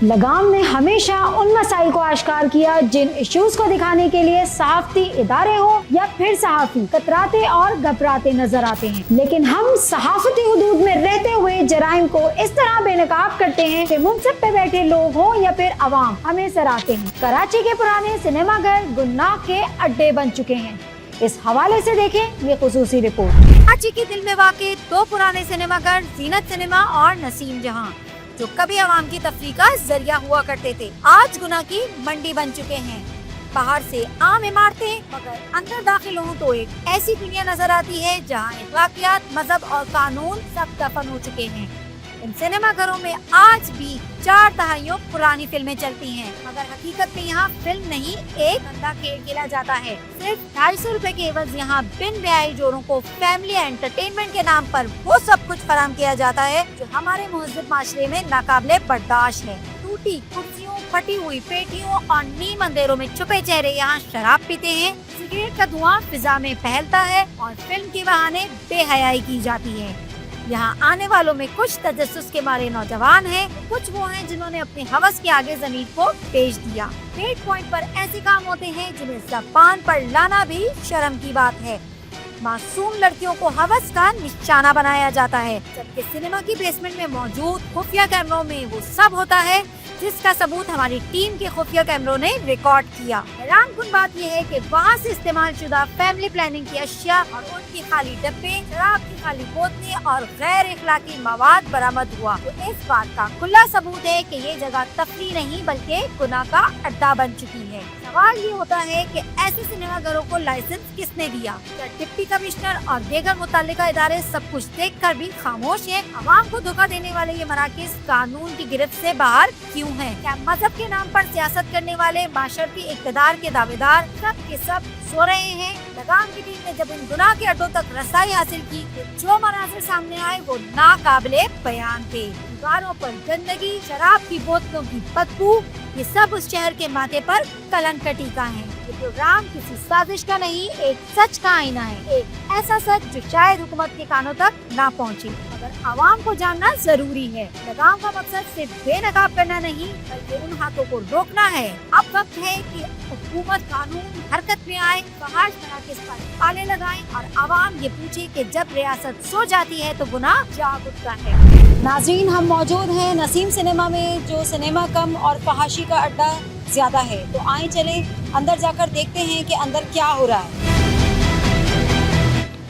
लगाम ने हमेशा उन मसाइल को आश्कार किया जिन इश्यूज को दिखाने के लिए सहाफती इदारे हो या फिर सहाफी कतराते और घबराते नजर आते हैं, लेकिन हम सहाफती हुदूद में रहते हुए जराइम को इस तरह बेनकाब करते हैं कि मुनसिब पे बैठे लोग हो या फिर अवाम हमें सराहते हैं। कराची के पुराने सिनेमा घर गुनाह के अड्डे बन चुके हैं। इस हवाले से देखें ये खुसूसी रिपोर्ट। कराची के दिल में वाक़े दो पुराने सिनेमा घर जीनत सिनेमा और नसीम जहां, जो कभी आवाम की तफरीह का जरिया हुआ करते थे, आज गुनाह की मंडी बन चुके हैं। बाहर से आम इमारतें, मगर अंदर दाखिल हो तो एक ऐसी दुनिया नजर आती है जहां अखलाकियात, मजहब और कानून सब दफन हो चुके हैं। इन सिनेमा घरों में आज भी 4 दहाइयों पुरानी फिल्में चलती हैं, मगर हकीकत में यहाँ फिल्म नहीं एक धंधा खेला जाता है। सिर्फ 250 रुपए के एवज यहाँ बिन ब्याही जोड़ों को फैमिली एंटरटेनमेंट के नाम पर वो सब कुछ फराहम किया जाता है जो हमारे मुहज़्ज़ब माशरे में नाकाबिले बर्दाश्त है। टूटी कुर्सियों, फटी हुई पेटियों और नीम अंधेरों में छुपे चेहरे यहाँ शराब पीते हैं, सिगरेट का धुआं फिजा में फैलता है और फिल्म के बहाने बेहयाई की जाती है। यहाँ आने वालों में कुछ तजस्सुस के मारे नौजवान हैं, कुछ वो हैं जिन्होंने अपने हवस के आगे जमीन को बेच दिया। पेट पॉइंट पर ऐसे काम होते हैं जिन्हें ज़बान पर लाना भी शर्म की बात है। मासूम लड़कियों को हवस का निशाना बनाया जाता है, जबकि सिनेमा की बेसमेंट में मौजूद खुफिया कैमरों में वो सब होता है जिसका सबूत हमारी टीम के खुफिया कैमरों ने रिकॉर्ड किया। हैरानकुन बात यह है कि वहाँ से इस्तेमाल शुदा फैमिली प्लानिंग की अशिया और उनकी खाली डब्बे, शराब की खाली बोतलें और गैर इखलाकी मवाद बरामद हुआ, तो इस बात का खुला सबूत है कि ये जगह तफरीह नहीं बल्कि गुनाह का अड्डा बन चुकी है। सवाल ये होता है कि ऐसे सिनेमा घरों को लाइसेंस किसने दिया? क्या डिप्टी कमिश्नर और दीगर मुतल्लिका इदारे सब कुछ देखकर भी खामोश हैं? अवाम को धोखा देने वाले ये मराकज़ कानून की गिरफ्त से बाहर क्यों हैं? क्या मजहब के नाम पर सियासत करने वाले माशरती इक़्तिदार के दावेदार सब के सब सो रहे हैं? लगाम की टीम ने जब इन गुनाह के अड्डों तक रसाई हासिल की तो जो मनाज़िर सामने आए वो नाकाबिले बयान थे। दीवारों पर गंदगी, शराब की बोतलों की बदबू, ये सब उस शहर के माथे पर कलंक का टीका है। ये प्रोग्राम किसी साजिश का नहीं, एक सच का आईना है, एक ऐसा सच जो शायद हुकूमत के कानों तक ना पहुंचे, मगर आवाम को जानना जरूरी है। लगाम का मकसद सिर्फ बेनकाब करना नहीं बल्कि उन हाथों को रोकना है। अब वक्त है कि हुकूमत कानून हरकत में आए, बहार मराकज़ पर ताले लगाएं और आवाम ये पूछे कि जब रियासत सो जाती है तो गुनाह जाग उठता है। नाज़रीन, हम मौजूद हैं नसीम सिनेमा में, जो सिनेमा कम और फहाशी का अड्डा ज्यादा है। तो आए चले अंदर जाकर देखते हैं कि अंदर क्या हो रहा है।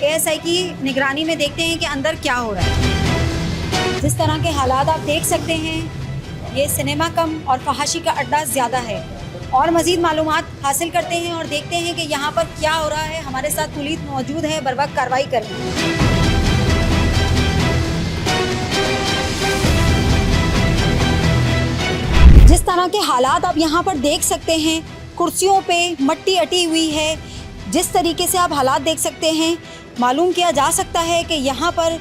ASI की निगरानी में देखते हैं कि अंदर क्या हो रहा है। जिस तरह के हालात आप देख सकते हैं, ये सिनेमा कम और फहाशी का अड्डा ज़्यादा है। और मज़ीद मालूमात हासिल करते हैं और देखते हैं कि यहाँ पर क्या हो रहा है। हमारे साथ पुलिस मौजूद है, बर वक्त कार्रवाई कर रही है। जिस तरह के हालात आप यहाँ पर देख सकते हैं, कुर्सियों पे मट्टी अटी हुई है। जिस तरीके से आप हालात देख सकते हैं, मालूम किया जा सकता है कि यहाँ पर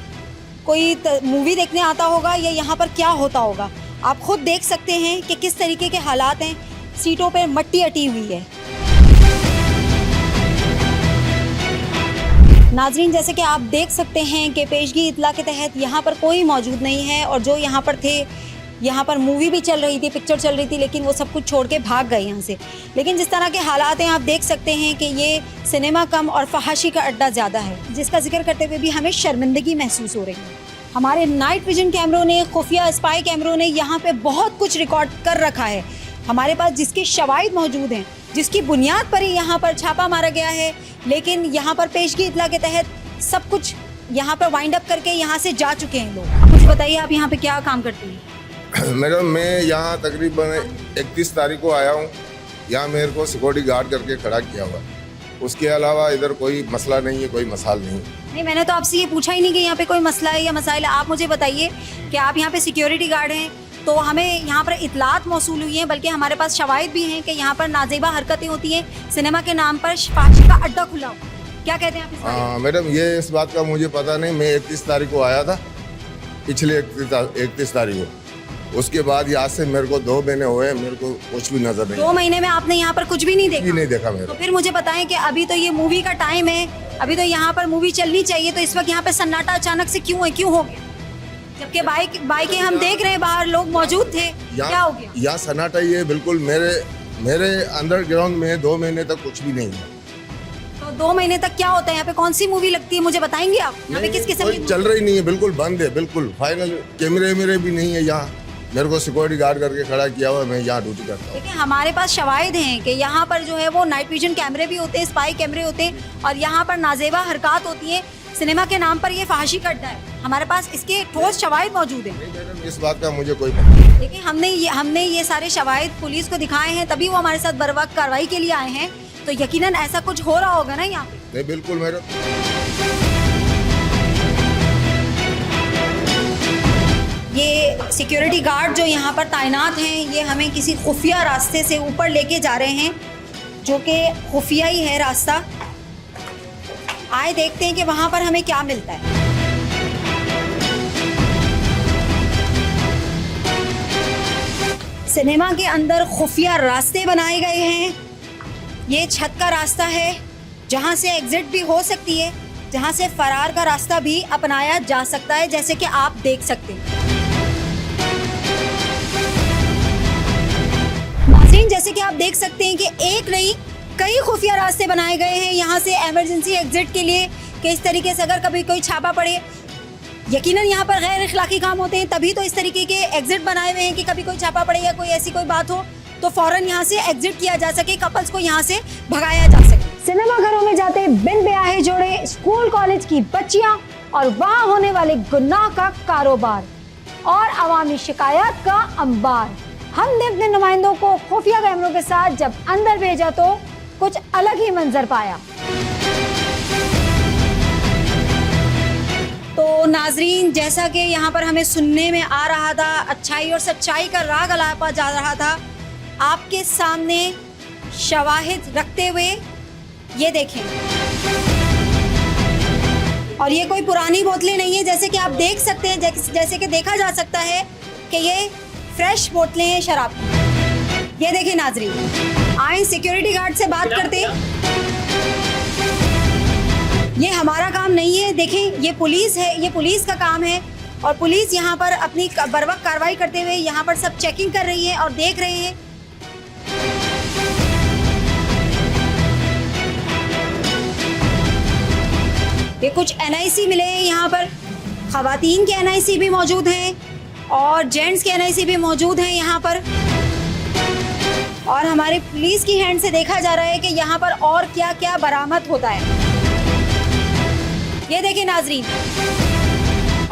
कोई मूवी देखने आता होगा या यहाँ पर क्या होता होगा। आप खुद देख सकते हैं कि किस तरीके के हालात हैं। सीटों पे मट्टी अटी हुई है। नाजरीन, जैसे कि आप देख सकते हैं कि पेशगी इतला के तहत यहाँ पर कोई मौजूद नहीं है, और जो यहाँ पर थे, यहाँ पर मूवी भी चल रही थी, पिक्चर चल रही थी, लेकिन वो सब कुछ छोड़ के भाग गए यहाँ से। लेकिन जिस तरह के हालात हैं, आप देख सकते हैं कि ये सिनेमा कम और फहाशी का अड्डा ज़्यादा है, जिसका जिक्र करते हुए भी हमें शर्मिंदगी महसूस हो रही है। हमारे नाइट विजन कैमरों ने, खुफिया स्पाई कैमरों ने यहाँ पे बहुत कुछ रिकॉर्ड कर रखा है हमारे पास, जिसके शवाहिद मौजूद हैं, जिसकी बुनियाद पर ही यहाँ पर छापा मारा गया है। लेकिन यहाँ पर पेशगी इतला के तहत सब कुछ यहाँ पर वाइंड अप करके यहाँ से जा चुके हैं लोग। कुछ बताइए, आप यहाँ पे क्या काम करती हैं? मैडम, मैं यहाँ तकरीबन 31 तारीख को आया हूँ। यहाँ मेरे को सिक्योरिटी गार्ड करके खड़ा किया हुआ। उसके अलावा इधर कोई मसला नहीं है, कोई मसाल नहीं। नहीं, मैंने तो आपसे ये पूछा ही नहीं कि यहाँ पे कोई मसला है या मसाइल है। आप मुझे बताइए कि आप यहाँ पे सिक्योरिटी गार्ड हैं, तो हमें यहाँ पर इतलात मौसूल हुई हैं, बल्कि हमारे पास शवाहिद भी हैं कि यहाँ पर नाजेबा हरकतें होती हैं, सिनेमा के नाम पर फहाशी का अड्डा खुला हुआ। क्या कहते हैं आप इस बारे में? मैडम, ये इस बात का मुझे पता नहीं। मैं 31 तारीख को आया था, पिछले 31 तारीख को। उसके बाद यहाँ से मेरे को 2 महीने हुए, मेरे को कुछ भी नजर नहीं। 2 महीने में आपने यहाँ पर कुछ भी नहीं देखा? नहीं देखा मेरे। तो फिर मुझे बताएं कि अभी तो ये मूवी का टाइम है, अभी तो यहाँ पर मूवी चलनी चाहिए, तो इस वक्त यहाँ पे सन्नाटा अचानक से क्यों है, क्यों हो गया? जबकि बाइकें हम देख रहे हैं बाहर लोग मौजूद थे, क्या हो गया? यहाँ सन्नाटा ही है बिल्कुल। मेरे अंडरग्राउंड में 2 महीने तक कुछ भी नहीं है। तो 2 महीने तक क्या होता है यहाँ पे? कौन सी मूवी लगती है मुझे बताएंगे आप? यहाँ पे किस किस्म कोई की चल रही नहीं है, बिल्कुल बंद है, बिल्कुल फाइनल। कैमरे भी नहीं है यहाँ। मेरे को सिक्योरिटी गार्ड करके खड़ा किया हुआ है, मैं यहाँ ड्यूटी करता हूँ। देखिए हमारे पास शवाहिद हैं कि यहाँ पर जो है वो नाइट विजन कैमरे भी होते हैं, स्पाई कैमरे होते हैं और यहाँ पर नाजेबा हरकत होती है। सिनेमा के नाम पर ये फहाशी करता है, हमारे पास इसके ठोस शवाहिद मौजूद हैं। मैडम इस बात का मुझे कोई पता नहीं। देखिए हमने ये सारे शवाहिद पुलिस को दिखाए हैं, तभी वो हमारे साथ बरवक्त कार्रवाई के लिए आए हैं। तो यकीनन ऐसा कुछ हो रहा होगा ना यहाँ पे। नहीं बिल्कुल मैडम। ये सिक्योरिटी गार्ड जो यहाँ पर तैनात हैं, ये हमें किसी खुफिया रास्ते से ऊपर लेके जा रहे हैं, जो कि खुफिया ही है रास्ता। आए देखते हैं कि वहाँ पर हमें क्या मिलता है। सिनेमा के अंदर खुफिया रास्ते बनाए गए हैं। ये छत का रास्ता है जहाँ से एग्जिट भी हो सकती है, जहाँ से फरार का रास्ता भी अपनाया जा सकता है, जैसे कि आप देख सकते हैं। नाज़रीन, जैसे कि आप देख सकते हैं कि एक नहीं कई खुफिया रास्ते बनाए गए हैं यहाँ से इमरजेंसी एग्जिट के लिए, कि इस तरीके से अगर कभी कोई छापा पड़े, यकीनन यहाँ पर गैर इखलाकी काम होते हैं, तभी तो इस तरीके के एग्जिट बनाए हुए हैं कि कभी कोई छापा पड़े या कोई ऐसी कोई बात हो तो फौरन यहाँ से एग्जिट किया जा सके, कपल्स को यहाँ से भगाया जा सके। सिनेमा घरों में जाते बिन ब्याहे जोड़े, स्कूल कॉलेज की बच्चियां और वहाँ होने वाले गुनाह का कारोबार और अवामी शिकायत का अंबार। हमने अपने नुमाइंदों को खुफिया कैमरों के साथ जब अंदर भेजा तो कुछ अलग ही मंजर पाया। तो नाजरीन, जैसा कि यहाँ पर हमें सुनने में आ रहा था, अच्छाई और सच्चाई का राग अलापा जा रहा था, आपके सामने शवाहिद रखते हुए ये देखें। और ये कोई पुरानी बोतलें नहीं है, जैसे कि आप देख सकते हैं, जैसे कि देखा जा सकता है कि ये फ्रेश बोतलें हैं शराब की। ये देखें नाजरीन, आए सिक्योरिटी गार्ड से बात करते हैं। ये हमारा काम नहीं है, देखें ये पुलिस है, ये पुलिस का काम है और पुलिस यहाँ पर अपनी बरवक्त कार्रवाई करते हुए यहाँ पर सब चेकिंग कर रही है और देख रहे हैं। ये कुछ NIC मिले हैं यहाँ पर, खवातीन के NIC भी मौजूद हैं और जेंट्स के NIC भी मौजूद हैं यहाँ पर। और हमारे पुलिस की हैंड से देखा जा रहा है कि यहाँ पर और क्या क्या बरामद होता है। ये देखें नाजरीन,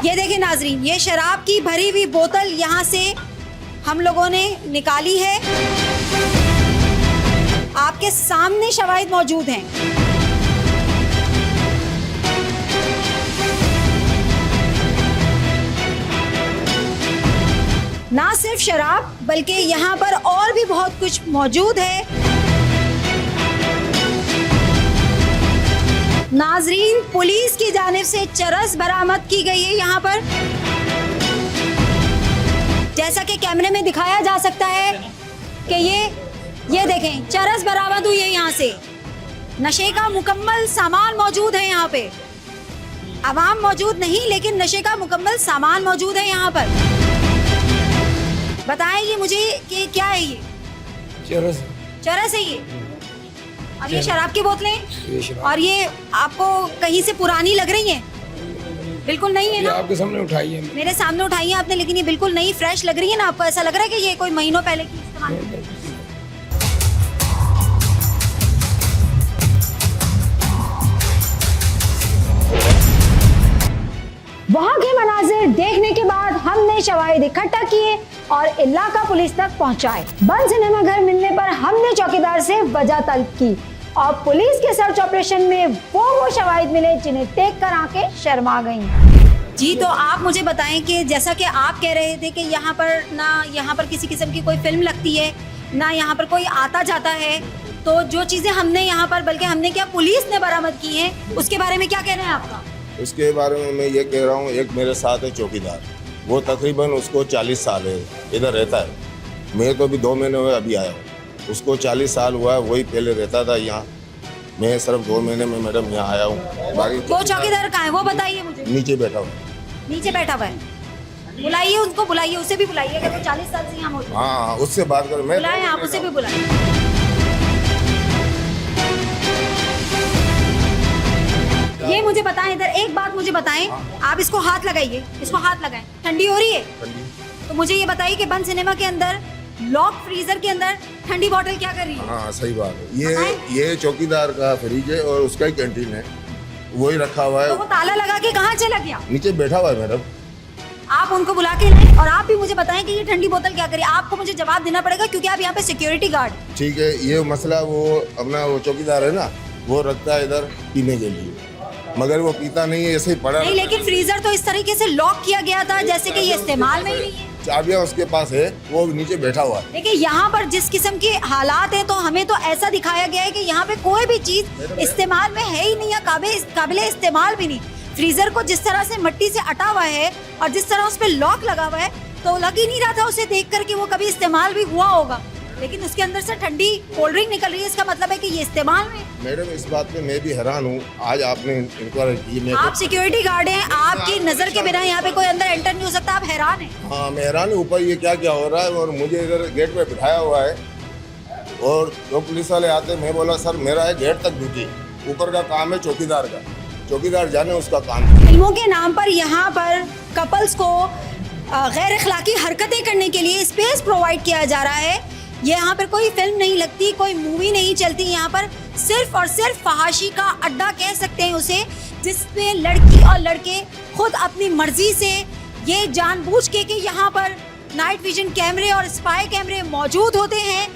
ये देखें नाजरीन, ये शराब की भरी हुई बोतल यहाँ से हम लोगों ने निकाली है। आपके सामने शवाहिद मौजूद हैं। ना सिर्फ शराब बल्कि यहाँ पर और भी बहुत कुछ मौजूद है। नाजरीन, पुलिस की जानिब से चरस बरामद की गई है यहाँ पर, जैसा कि कैमरे में दिखाया जा सकता है कि ये देखें चरस बरामद हुई है। यहाँ से नशे का मुकम्मल सामान मौजूद है यहाँ पे। अवाम मौजूद नहीं लेकिन नशे का मुकम्मल सामान मौजूद है यहाँ पर। बताएं मुझे कि क्या है ये? चरस है ये। और ये शराब की बोतलें, और ये आपको कहीं से पुरानी लग रही हैं? बिल्कुल नहीं है ना? आपके सामने उठाई है, मेरे सामने उठाई है आपने, लेकिन ये बिल्कुल नई फ्रेश लग रही है ना? आपको ऐसा लग रहा है कि ये कोई महीनों पहले की इस्तेमाल की? वहाँ के मनाजिर देखने के बाद हमने शवाहिद इकट्ठा किए और इलाका पुलिस तक पहुंचाए। बंद सिनेमा घर मिलने पर हमने चौकीदार से वजह तलब की और पुलिस के सर्च ऑपरेशन में वो शवाहिद मिले जिन्हें देखकर आंखें शर्मा गईं। जी, तो आप मुझे बताएं कि जैसा कि आप कह रहे थे कि यहाँ पर किसी किस्म की कोई फिल्म लगती है, ना यहाँ पर कोई आता जाता है, तो जो चीजें हमने यहाँ पर, बल्कि हमने क्या पुलिस ने बरामद की हैं, उसके बारे में क्या कहना है आपका? उसके बारे में मैं ये कह रहा हूँ, एक मेरे साथ है चौकीदार, वो तकरीबन उसको 40 साल है इधर रहता है। मैं तो अभी 2 महीने हुए अभी आया हूँ, उसको 40 साल हुआ है, वही पहले रहता था यहाँ। मैं सिर्फ 2 महीने में मैडम यहाँ आया हूँ। वो चौकीदार कहाँ है वो बताइए मुझे। नीचे बैठा हुआ। नीचे बैठा हुआ है। बुलाइए उनको, बुलाइए, उसे भी बुलाइए अगर वो 40 साल से यहाँ मौजूद है। हाँ उससे बात करो। मैं बुलाएं आप, उसे भी बुलाएं। ये मुझे बताएं, इधर एक बात मुझे बताएं, आप इसको हाथ लगाइए, इसको हाथ लगाएं। ठंडी हो रही है तो मुझे ये बताइए कि बंद सिनेमा के अंदर लॉक फ्रीजर के अंदर ठंडी बोतल क्या कर रही है? हाँ सही बात है। ये चौकीदार का फ्रिज है और उसका ही कैंटीन है, वही रखा हुआ तो है। वो ताला लगा के कहाँ चला गया? नीचे बैठा हुआ है मैडम। आप उनको बुला के लाएं और आप भी मुझे बताएं कि ये ठंडी बोतल क्या करी। आपको मुझे जवाब देना पड़ेगा क्योंकि आप यहाँ पे सिक्योरिटी गार्ड। ठीक है, ये मसला वो अपना वो चौकीदार है ना, वो रखता है इधर पीने के लिए, मगर वो पीता नहीं है, ऐसे ही पड़ा। नहीं, लेकिन फ्रीजर तो इस तरीके से लॉक किया गया था जैसे कि ये इस्तेमाल में ही नहीं है। चाबियां उसके पास है, वो नीचे बैठा हुआ है। देखिए यहाँ पर जिस किस्म के हालात हैं तो हमें तो ऐसा दिखाया गया है कि यहाँ पे कोई भी चीज इस्तेमाल में है ही नहीं, या काबिले इस्तेमाल भी नहीं। फ्रीजर को जिस तरह से मिट्टी से अटा हुआ है और जिस तरह उस पे लॉक लगा हुआ है तो लग ही नहीं रहा था उसे देख कर कि वो कभी इस्तेमाल भी हुआ होगा, लेकिन उसके अंदर से ठंडी कोल्ड ड्रिंक निकल रही है। इसका मतलब है कि ये इस्तेमाल में। मैडम इस बात पे मैं भी हैरान हूँ, आज आपने इंक्वायरी की। आप सिक्योरिटी गार्ड हैं, आपकी नजर के बिना यहाँ पे कोई अंदर एंटर नहीं हो सकता, आप हैरान हैं। हाँ मैं हैरान हूँ, ऊपर ये क्या क्या हो रहा है। और मुझे इधर गेट पे बिठाया हुआ है और जो पुलिस वाले आते, मैं बोला सर मेरा है गेट तक ड्यूटी, ऊपर का काम है चौकीदार का, चौकीदार जाने उसका काम है। फिल्मों के नाम पर यहाँ पर कपल्स को गैर अखलाकी हरकतें करने के लिए स्पेस प्रोवाइड किया जा रहा है। यहाँ पर कोई फिल्म नहीं लगती, कोई मूवी नहीं चलती, यहाँ पर सिर्फ और सिर्फ फहाशी का अड्डा कह सकते हैं उसे, जिसमें लड़की और लड़के खुद अपनी मर्जी से ये जानबूझ के कि यहाँ पर नाइट विजन कैमरे और स्पाई कैमरे मौजूद होते हैं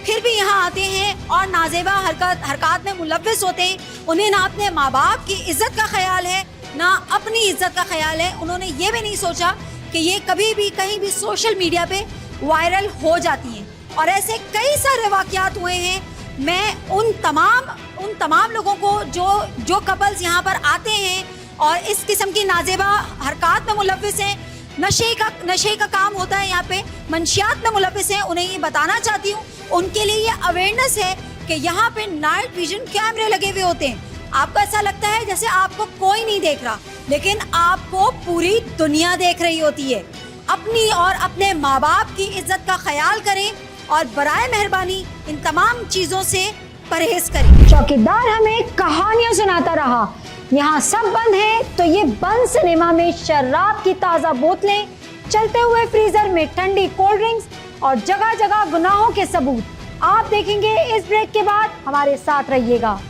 फिर भी यहाँ आते हैं और नाजेबा हरकत में मुलव्विस होते हैं। उन्हें ना अपने माँ बाप की इज्जत का ख्याल है ना अपनी इज्जत का ख्याल है। उन्होंने ये भी नहीं सोचा कि ये कभी भी कहीं भी सोशल मीडिया पे वायरल हो जाती हैं, और ऐसे कई सारे वाक़यात हुए हैं। मैं उन तमाम लोगों को जो कपल्स यहाँ पर आते हैं और इस किस्म की नाजेबा हरकत में मुलव्विस हैं, नशे का काम होता है यहाँ पे, मंशियात में मुलव्विस हैं, उन्हें ये बताना चाहती हूँ, उनके लिए ये अवेयरनेस है कि यहाँ पे नाइट विजन कैमरे लगे हुए होते हैं। आपको ऐसा लगता है जैसे आपको कोई नहीं देख रहा, लेकिन आपको पूरी दुनिया देख रही होती है। अपनी और अपने माँ बाप की इज्जत का ख्याल करें और बराए मेहरबानी इन तमाम चीज़ों से परहेज करें। चौकीदार हमें कहानियाँ सुनाता रहा, यहाँ सब बंद है, तो ये बंद सिनेमा में शराब की ताज़ा बोतलें, चलते हुए फ्रीजर में ठंडी कोल्ड ड्रिंक्स और जगह जगह गुनाहों के सबूत आप देखेंगे। इस ब्रेक के बाद हमारे साथ रहिएगा।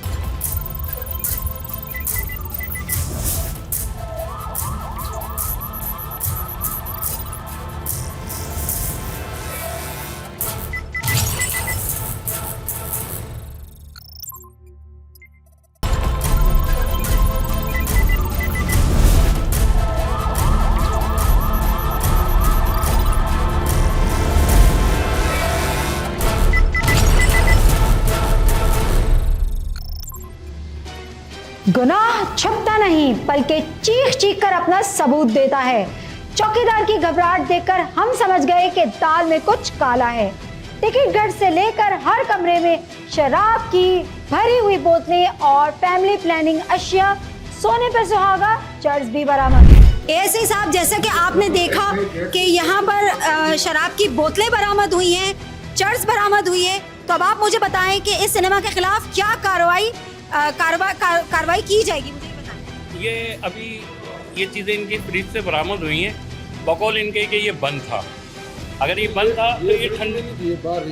गुनाह छुपता नहीं बल्कि चीख चीख कर अपना सबूत देता है। चौकीदार की घबराहट देखकर हम समझ गए कि दाल में कुछ काला है। टिकट घर से लेकर हर कमरे में शराब की भरी हुई बोतलें और फैमिली प्लानिंग अशिया, सोने पर सुहागा, चर्च भी बरामद। ऐसे साहब, जैसा कि आपने देखा कि यहाँ पर शराब की बोतलें बरामद हुई हैं, चर्च बरामद हुई है, तो अब आप मुझे बताएं कि इस सिनेमा के खिलाफ क्या कार्रवाई की जाएगी, मुझे बताएं। ये अभी ये चीज़ें इनकी फ्रिज से बरामद हुई हैं, बकौल इनके कि ये बंद था। अगर ये बंद था तो ये ठंडी बाहर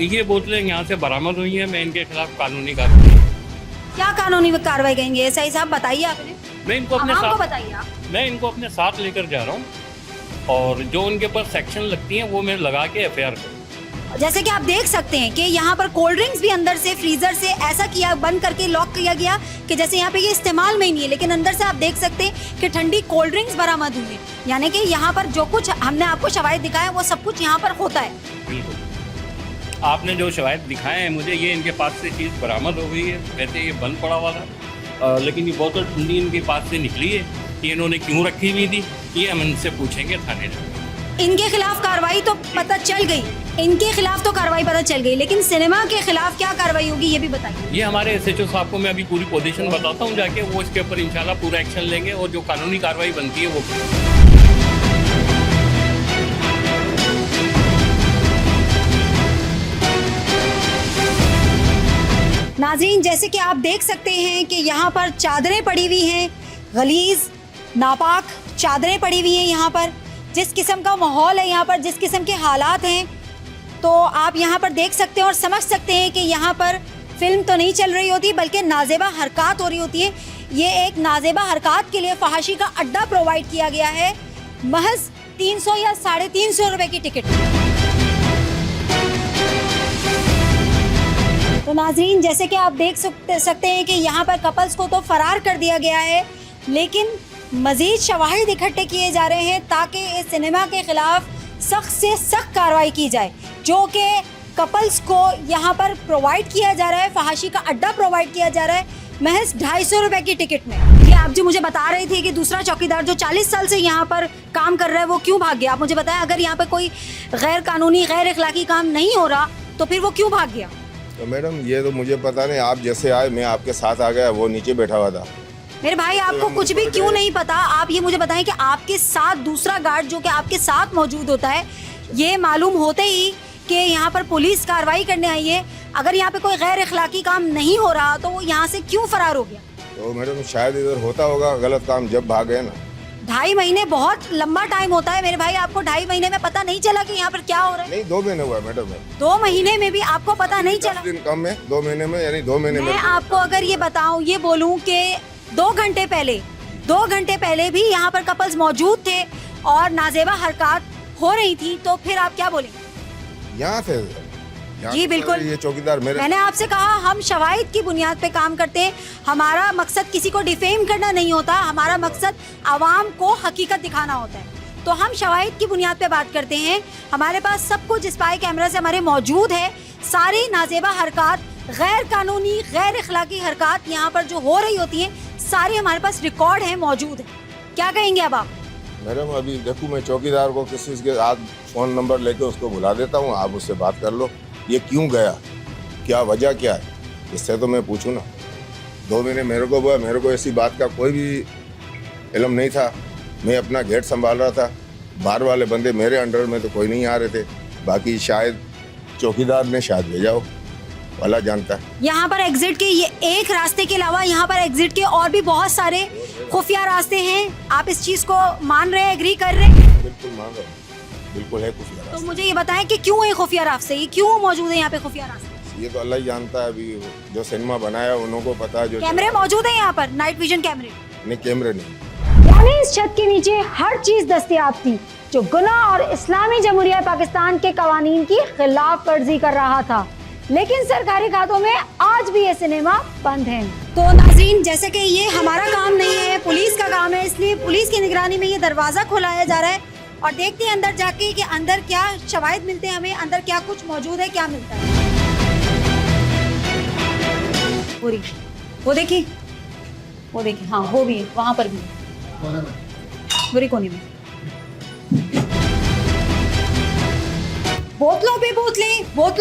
ये बोतलें यहाँ से बरामद हुई हैं। मैं इनके खिलाफ कानूनी कार्रवाई। क्या कानूनी कार्रवाई करेंगे एसआई साहब, बताइए आपने। मैं इनको अपने आपको साथ बताइए आप। मैं इनको अपने साथ लेकर जा रहा हूँ और जो उनके ऊपर सेक्शन लगती हैं वो मैं लगा के एफआईआर करूँ। जैसे कि आप देख सकते हैं कि यहाँ पर कोल्ड ड्रिंक्स भी अंदर से फ्रीजर से ऐसा किया, बंद करके लॉक किया गया कि जैसे यहाँ पे ये इस्तेमाल में ही नहीं है, लेकिन अंदर से आप देख सकते हैं कि ठंडी कोल्ड ड्रिंक्स बरामद हुई है। यानी कि यहाँ पर जो कुछ हमने आपको शवाहिद दिखाया वो सब कुछ यहाँ पर होता है। बिल्कुल, आपने जो शवाहिद दिखाए हैं मुझे, ये इनके पास से चीज़ बरामद हो गई है। वैसे ये बंद पड़ा हुआ था, लेकिन ये बोतल ठंडी इनके पास से निकली है। ये इन्होंने क्यों रखी हुई थी ये हम इनसे पूछेंगे थाने में। इनके खिलाफ कार्रवाई तो पता चल गई, इनके खिलाफ तो कार्रवाई पता चल गई, लेकिन सिनेमा के खिलाफ क्या कार्रवाई होगी ये भी बताइए। ये हमारे SHO साहब को मैं अभी पूरी पोजीशन बताता हूँ जाके, वो इसके ऊपर इंशाल्लाह पूरा एक्शन लेंगे और जो कानूनी कार्रवाई बनती है वो नाज़रीन, जैसे कि आप देख सकते हैं कि यहाँ पर चादरें पड़ी हुई हैं, गलीज नापाक चादरें पड़ी हुई हैं। यहाँ पर जिस किस्म का माहौल है, यहाँ पर जिस किस्म के हालात हैं, तो आप यहाँ पर देख सकते हैं और समझ सकते हैं कि यहाँ पर फिल्म तो नहीं चल रही होती बल्कि नाजेबा हरकत हो रही होती है। ये एक नाजेबा हरकत के लिए फहाशी का अड्डा प्रोवाइड किया गया है, महज 300 या 350 रुपए की टिकट। तो नाज़रीन, जैसे कि आप देख सकते हैं कि यहाँ पर कपल्स को तो फरार कर दिया गया है, लेकिन मज़ीद शवाहिद इकट्ठे किए जा रहे हैं ताकि इस सिनेमा के खिलाफ सख्त से सख्त कार्रवाई की जाए, जो कि कपल्स को यहाँ पर प्रोवाइड किया जा रहा है, फहाशी का अड्डा प्रोवाइड किया जा रहा है महज 250 रुपए की टिकट में। ये आप जो मुझे बता रहे थे कि दूसरा चौकीदार जो 40 साल से यहाँ पर काम कर रहा है वो क्यों भाग गया, आप मुझे बताएं। अगर यहाँ पर कोई गैर कानूनी गैर अखलाकी काम नहीं हो रहा तो फिर वो क्यों भाग गया? तो मैडम ये तो मुझे पता नहीं, आप जैसे आए मैं आपके साथ आ गया, वो नीचे बैठा हुआ था। मेरे भाई, आपको कुछ भी क्यों नहीं पता? आप ये मुझे बताएं कि आपके साथ दूसरा गार्ड जो कि आपके साथ मौजूद होता है, ये मालूम होते ही कि यहाँ पर पुलिस कार्रवाई करने आई है, अगर यहाँ पे कोई गैर अखलाकी काम नहीं हो रहा तो वो यहाँ से क्यों फरार हो गया? तो मैडम शायद इधर होता होगा गलत काम, जब भाग गए ना। 2.5 महीने बहुत लंबा टाइम होता है मेरे भाई, आपको 2.5 महीने में पता नहीं चला कि यहाँ पर क्या हो रहा है? नहीं, 2 महीने हुआ मैडम। 2 महीने में भी आपको पता नहीं चला? 10 दिन कम में 2 महीने में, यानी 2 महीने में। मैं आपको अगर ये बताऊं, ये बोलूं कि 2 घंटे पहले भी यहाँ पर कपल्स मौजूद थे और नाजेबा हरकत हो रही थी, तो फिर आप क्या बोलेंगे? यहाँ थे जी बिल्कुल, ये चौकीदार मैंने आपसे कहा हम शवाहिद की बुनियाद पे काम करते हैं, हमारा मकसद किसी को डिफेम करना नहीं होता, हमारा मकसद आवाम को हकीकत दिखाना होता है। तो हम शवाहिद की बुनियाद पे बात करते हैं, हमारे पास सब कुछ स्पाई कैमरा से हमारे मौजूद है। सारी नाजेबा हरकत, गैर कानूनी गैर अखलाकी हरकत यहाँ पर जो हो रही होती हैं, सारी हमारे पास रिकॉर्ड है, मौजूद है। क्या कहेंगे अब आप? मैडम अभी देखो, मैं चौकीदार को किसी के हाथ फ़ोन नंबर लेके उसको बुला देता हूँ, आप उससे बात कर लो, ये क्यों गया, क्या वजह क्या है, इससे तो मैं पूछूँ ना। 2 महीने मेरे को हुआ, मेरे को ऐसी बात का कोई भी इल्म नहीं था, मैं अपना गेट संभाल रहा था, बाहर वाले बंदे मेरे अंडर में तो कोई नहीं आ रहे थे, बाकी शायद चौकीदार ने शायद भेजा हो, वाला जानता है। यहाँ पर एग्जिट के ये एक रास्ते के अलावा यहाँ पर एग्जिट के और भी बहुत सारे खुफिया रास्ते हैं, आप इस चीज को मान रहे हैं, एग्री कर रहे हैं? बिल्कुल मान रहा हूँ, बिल्कुल है खुफिया रास्ते। तो मुझे ये बताएं कि क्यों है खुफिया रास्ते, ये क्यों मौजूद है यहाँ पे खुफिया रास्ते? ये तो अल्लाह ही जानता है, अभी जो सिनेमा बनाया उन्हों को पता है। जो कैमरे मौजूद है यहाँ पर, नाइट विजन कैमरे? नहीं, कैमरे नहीं। यानी इस छत के नीचे हर चीज दस्तयाब थी जो गुनाह और इस्लामी जमहूरिया पाकिस्तान के कवानीन की खिलाफ वर्जी कर रहा था, लेकिन सरकारी खातों में आज भी ये सिनेमा बंद है। तो नाज़रीन, जैसे कि ये हमारा काम नहीं है, पुलिस का काम है, इसलिए पुलिस की निगरानी में ये दरवाज़ा खोलाया जा रहा है और देखते हैं अंदर जाके कि अंदर क्या शवाहिद मिलते हैं हमें, अंदर क्या कुछ मौजूद है, क्या मिलता है। पूरी वो देखिए, हाँ वो भी है, वहाँ पर भी है, पूरी कोने में बोतलों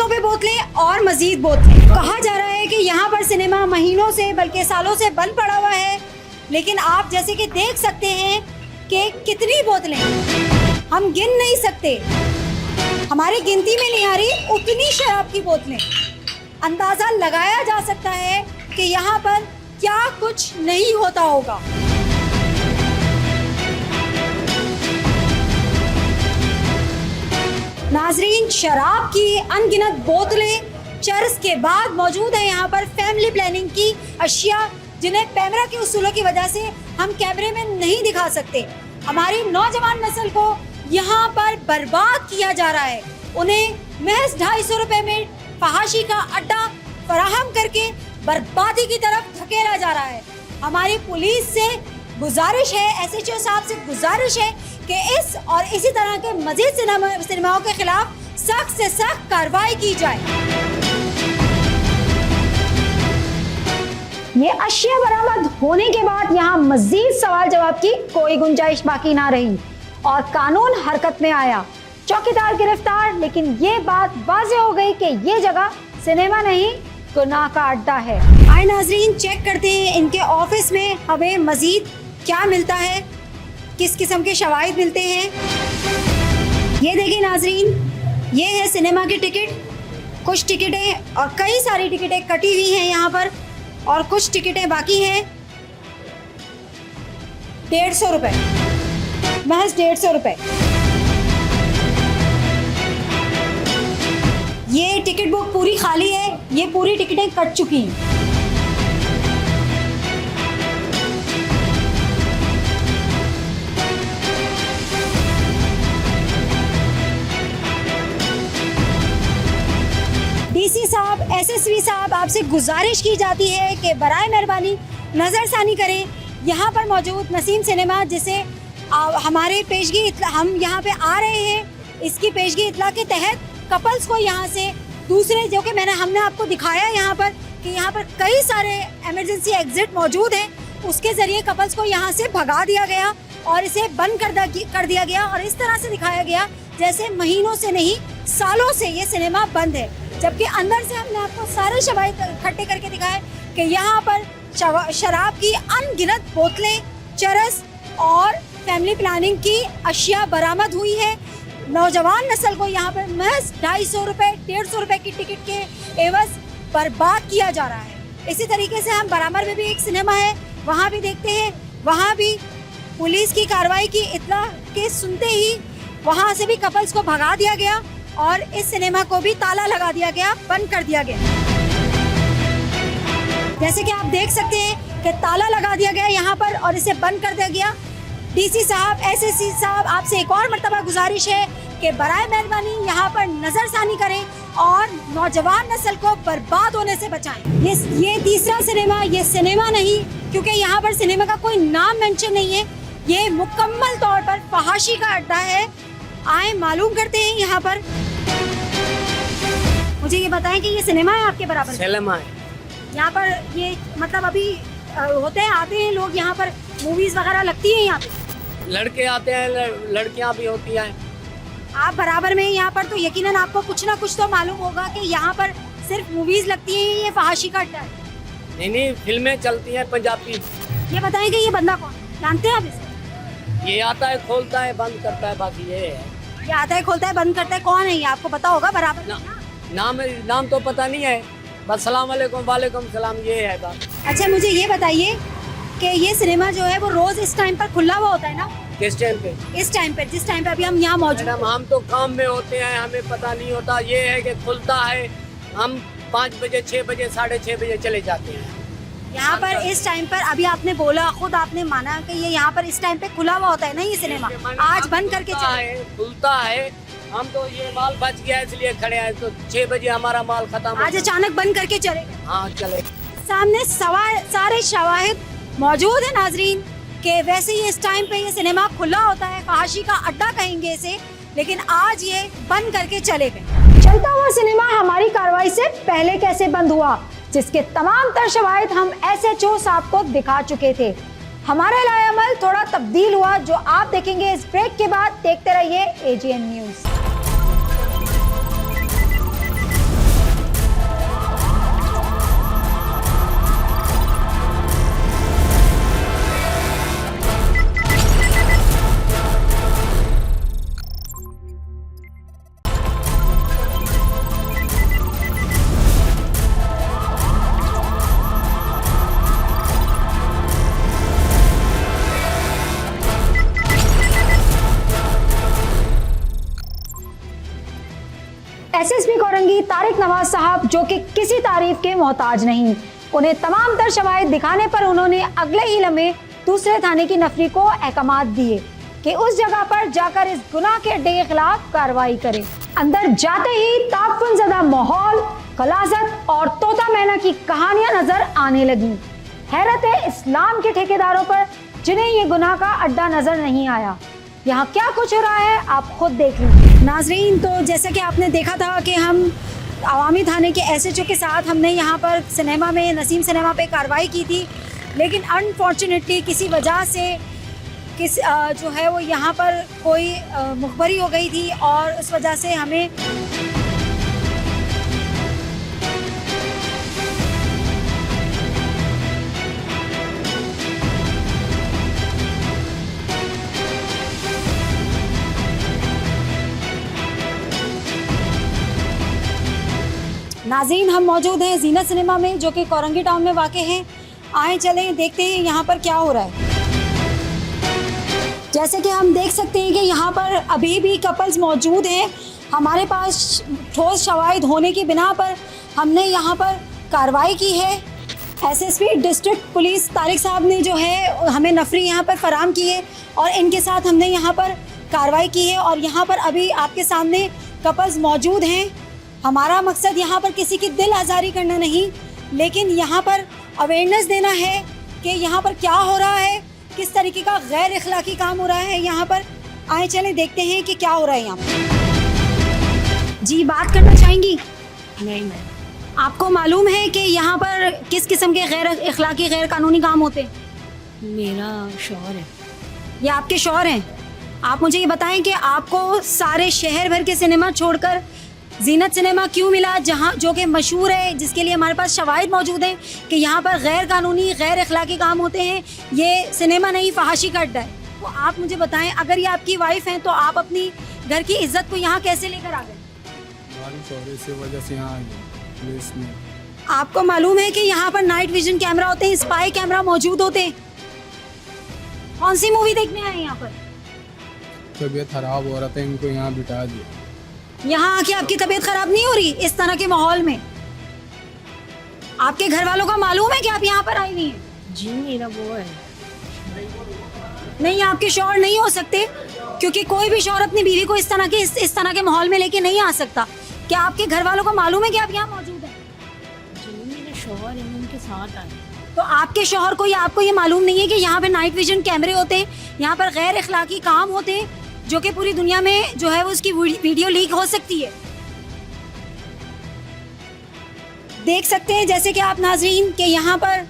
पे बोतलें और मजीद बोतलें। कहा जा रहा है कि यहाँ पर सिनेमा महीनों से बल्कि सालों से बंद पड़ा हुआ है, लेकिन आप जैसे कि देख सकते हैं कि कितनी बोतलें हम गिन नहीं सकते, हमारी गिनती में नहीं आ रही उतनी शराब की बोतलें। अंदाजा लगाया जा सकता है कि यहाँ पर क्या कुछ नहीं होता होगा। नाजरीन, शराब की अनगिनत बोतलें, चर्स के बाद मौजूद है यहाँ पर फैमिली प्लानिंग की अशिया, जिन्हें कैमरा के उसूलों की वजह से हम कैमरे में नहीं दिखा सकते। हमारी नौजवान नस्ल को यहाँ पर बर्बाद किया जा रहा है, उन्हें महज 250 रुपए में फहाशी का अड्डा फराहम करके बर्बादी की तरफ धकेला जा रहा है। हमारी पुलिस से गुजारिश है, SHO साहब से गुजारिश है कि इस और इसी तरह के मजीद सिनेमाओं के खिलाफ सख्त से सख्त कार्रवाई की जाए। ये अशिया बरामद होने के बाद यहाँ मजीद सवाल जवाब की कोई गुंजाइश बाकी ना रही और कानून हरकत में आया। चौकीदार गिरफ्तार, लेकिन ये बात वाज़ेह हो गई कि ये जगह सिनेमा नहीं गुनाह का अड्डा है। आए नाजरीन, चेक करते हैं इनके ऑफिस में हमें मजीद क्या मिलता है, किस किस्म के शवाहिद मिलते हैं। ये देखिए नाजरीन, ये है सिनेमा की टिकट। कुछ टिकटें और कई सारी टिकटें कटी हुई हैं यहाँ पर, और कुछ टिकटें बाकी हैं। 150 रुपये, महज 150 रुपये। ये टिकट बुक पूरी खाली है, ये पूरी टिकटें कट चुकी हैं। डीसी साहब, एसएसपी साहब, आपसे गुजारिश की जाती है कि बराए मेहरबानी नज़रसानी करें। यहाँ पर मौजूद नसीम सिनेमा, जिसे हमारे पेशगी हम यहाँ पे आ रहे हैं, इसकी पेशगी इतला के तहत कपल्स को यहाँ से दूसरे, जो कि हमने आपको दिखाया यहाँ पर कि यहाँ पर कई सारे इमरजेंसी एग्जिट मौजूद हैं, उसके ज़रिए कपल्स को यहाँ से भगा दिया गया और इसे बंद कर दिया गया, और इस तरह से दिखाया गया जैसे महीनों से नहीं सालों से ये सिनेमा बंद है। जबकि अंदर से हमने आपको सारे शवाहिद इकट्ठे करके दिखाए कि यहाँ पर शराब की अनगिनत बोतलें, चरस और फैमिली प्लानिंग की अशिया बरामद हुई है। नौजवान नस्ल को यहाँ पर महज 250 रुपये, 150 रुपये की टिकट के एवज बर्बाद किया जा रहा है। इसी तरीके से हम बरामर में भी एक सिनेमा है, वहाँ भी देखते हैं, वहाँ भी पुलिस की कार्रवाई की इत्तला के सुनते ही वहाँ से भी कपल्स को भगा दिया गया और इस सिनेमा को भी ताला लगा दिया गया, बंद कर दिया गया। जैसे कि आप देख सकते हैं कि ताला लगा दिया गया यहाँ पर और इसे बंद कर दिया गया। डीसी साहब, एसएसपी साहब, आपसे एक और मर्तबा गुजारिश है कि बराए मेहरबानी यहाँ पर नज़रसानी करें और नौजवान नस्ल को बर्बाद होने से बचाएं। ये तीसरा सिनेमा, ये सिनेमा नहीं, क्योंकि यहाँ पर सिनेमा का कोई नाम मेंशन नहीं है, ये मुकम्मल तौर पर फहाशी का अड्डा है। आए मालूम करते हैं यहाँ पर। मुझे ये बताएं कि ये सिनेमा है आपके बराबर? सिनेमा है यहाँ पर। ये मतलब अभी होते हैं, आते हैं लोग यहाँ पर, मूवीज वगैरह लगती हैं यहाँ पे? लड़के आते हैं, लड़कियां भी होती हैं। आप बराबर में यहाँ पर, तो यकीनन आपको कुछ ना कुछ तो मालूम होगा कि यहाँ पर सिर्फ मूवीज लगती हैं, ये फहाशी का अड्डा है? नहीं, फिल्में चलती हैं पंजाबी। ये बताएं कि ये बंदा कौन, जानते हैं आप इसे? ये आता है, खोलता है, बंद करता है, बाकी ये है। ये आता है, खोलता है, बंद करता है, कौन है ये आपको पता होगा बराबर? नाम तो पता नहीं है, बस सलाम वालेकुम, वालेकुम सलाम, ये है बात। अच्छा, मुझे ये बताइए कि ये सिनेमा जो है वो रोज इस टाइम पर खुला हुआ होता है ना? किस टाइम पे? इस टाइम पे, जिस टाइम पे अभी हम यहाँ मौजूद हैं। हम तो काम में होते हैं, हमें पता नहीं होता। ये है कि खुलता है, हम 5 बजे, 6 बजे, 6:30 बजे चले जाते हैं यहाँ पर। इस टाइम पर अभी आपने बोला, खुद आपने माना कि ये यहाँ पर इस टाइम पे खुला हुआ होता है ना ये सिनेमा, आज बंद करके खुलता है। हम तो ये माल बच गया इसलिए खड़े हैं, तो 6 बजे हमारा माल खत्म। आज अचानक बंद करके चले गए? हाँ, चले। सामने सारे शवाहिद मौजूद है नाजरीन कि वैसे ही इस टाइम पे ये सिनेमा खुला होता है, फहाशी का अड्डा कहेंगे इसे, लेकिन आज ये बंद करके चले गए। चलता हुआ सिनेमा हमारी कार्रवाई से पहले कैसे बंद हुआ, जिसके तमाम तर शवाहिद हम SHO साहब को दिखा चुके थे। हमारा लाएअमल थोड़ा तब्दील हुआ, जो आप देखेंगे इस ब्रेक के बाद। देखते रहिए AGN news. SSP Korangi Tariq Nawaz साहब, जो कि किसी तारीफ के मोहताज नहीं, उन्हें तमाम तर शवाहिद दिखाने पर उन्होंने अगले ही लम्हे दूसरे थाने की नफरी को अहकामात दिए कि उस जगह पर जाकर इस गुनाह के अड्डे के खिलाफ कार्रवाई करें। अंदर जाते ही ताफुनज़दा माहौल, गलाजत और तोता मैना की कहानियां नजर आने लगी। हैरत है इस्लाम के ठेकेदारों पर, जिन्हें ये गुनाह का अड्डा नजर नहीं आया। यहाँ क्या कुछ हो रहा है आप खुद देख लीजिए नाजरीन। तो जैसा कि आपने देखा था कि हम अवामी थाने के SHO के साथ हमने यहाँ पर सिनेमा में, नसीम सिनेमा पे कार्रवाई की थी, लेकिन अनफॉर्चुनेटली किसी वजह से जो है वो यहाँ पर कोई मुखबरी हो गई थी और उस वजह से हमें नाज़रीन, हम मौजूद हैं जीनत सिनेमा में जो कि कोरंगी टाउन में वाक़ है। आए चलें देखते हैं यहाँ पर क्या हो रहा है। जैसे कि हम देख सकते हैं कि यहाँ पर अभी भी कपल्स मौजूद हैं। हमारे पास ठोस शवाहिद होने की बिना पर हमने यहाँ पर कार्रवाई की है। एसएसपी डिस्ट्रिक्ट पुलिस तारिक साहब ने जो है हमें नफरी यहाँ पर फराम की है और इनके साथ हमने यहाँ पर कार्रवाई की है और यहाँ पर अभी आपके सामने कपल्स मौजूद हैं। हमारा मकसद यहाँ पर किसी की दिल आज़ारी करना नहीं, लेकिन यहाँ पर अवेयरनेस देना है कि यहाँ पर क्या हो रहा है, किस तरीके का गैर इखलाकी काम हो रहा है यहाँ पर। आए चलें देखते हैं कि क्या हो रहा है यहाँ पर। जी, बात करना चाहेंगी? नहीं मैम, आपको मालूम है कि यहाँ पर किस किस्म के गैर इखलाकी गैर कानूनी काम होते हैं? मेरा शौहर है। ये आपके शौहर हैं? आप मुझे ये बताएं कि आपको सारे शहर भर के सिनेमा छोड़कर जीनत सिनेमा क्यों मिला, जहाँ जो कि मशहूर है, जिसके लिए हमारे पास शवाहिद मौजूद हैं कि यहाँ पर गैर कानूनी गैर अखलाकी काम होते हैं। ये सिनेमा नहीं, फहाशी का अड्डा है। तो आप मुझे बताएं, अगर ये आपकी वाइफ हैं तो आप अपनी घर की इज्जत को यहाँ कैसे लेकर आ गए? हमारी शौहर से वजह से यहाँ आई है पुलिस में। आपको मालूम है कि यहाँ पर नाइट विजन कैमरा होते हैं, स्पाई कैमरा मौजूद होते हैं। कौन सी मूवी देखने आए यहाँ पर? तबीयत खराब हो रहा था, इनको यहाँ बिठा दिया। यहाँ आके आपकी तबीयत खराब नहीं हो रही इस तरह के माहौल में? आपके घर वालों को मालूम है कि आप यहाँ पर आई हुई हैं? जी मेरा वो है। नहीं, आपके शौहर नहीं हो सकते, क्योंकि कोई भी शौहर अपनी बीवी को इस तरह के माहौल में लेके नहीं आ सकता। क्या आपके घर वालों को मालूम है कि आप यहाँ मौजूद हैं? जी मेरे शौहर है, मैं उनके साथ आई। तो आपके शौहर को या आपको ये मालूम नहीं है कि यहाँ पे नाइट विजन कैमरे होते हैं, यहाँ पर गैर इखलाकी काम होते हैं, जो कि पूरी दुनिया में जो है वो उसकी वीडियो लीक हो सकती है? देख सकते हैं जैसे कि आप नाजरीन कि यहाँ पर